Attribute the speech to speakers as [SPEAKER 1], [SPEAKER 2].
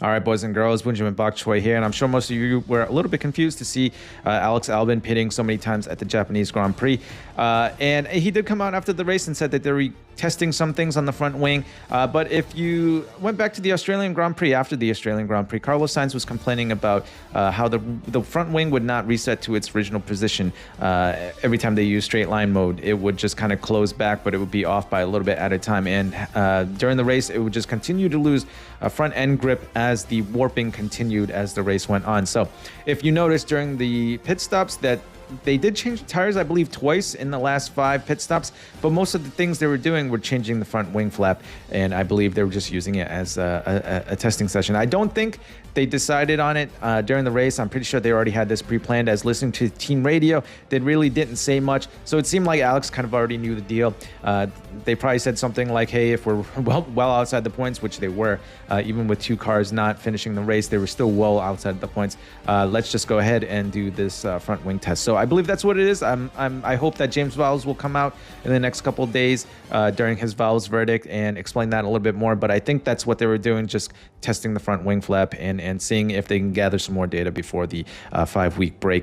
[SPEAKER 1] All right, boys and girls, Benjamin Bok Choi here, and I'm sure most of you were a little bit confused to see Alex Albon pitting so many times at the Japanese Grand Prix. And he did come out after the race and said that they were testing some things on the front wing. But if you went back to the Australian Grand Prix, after the Australian Grand Prix, Carlos Sainz was complaining about how the front wing would not reset to its original position every time they use straight line mode. It would just kind of close back, but it would be off by a little bit at a time. And during the race, it would just continue to lose front end grip as the warping continued as the race went on. So if you notice during the pit stops that they did change the tires, I believe, twice in the last 5 pit stops, but most of the things they were doing were changing the front wing flap, and I believe they were just using it as a testing session. I don't think they decided on it during the race. I'm pretty sure they already had this pre-planned, as listening to team radio, they really didn't say much, so it seemed like Alex kind of already knew the deal. They probably said something like, hey, if we're well outside the points, which they were, even with 2 cars not finishing the race, they were still well outside the points. Let's just go ahead and do this front wing test. So I believe that's what it is. I hope that James Vowles will come out in the next couple of days during his Vowles verdict and explain that a little bit more. But I think that's what they were doing, just testing the front wing flap and seeing if they can gather some more data before the 5-week break.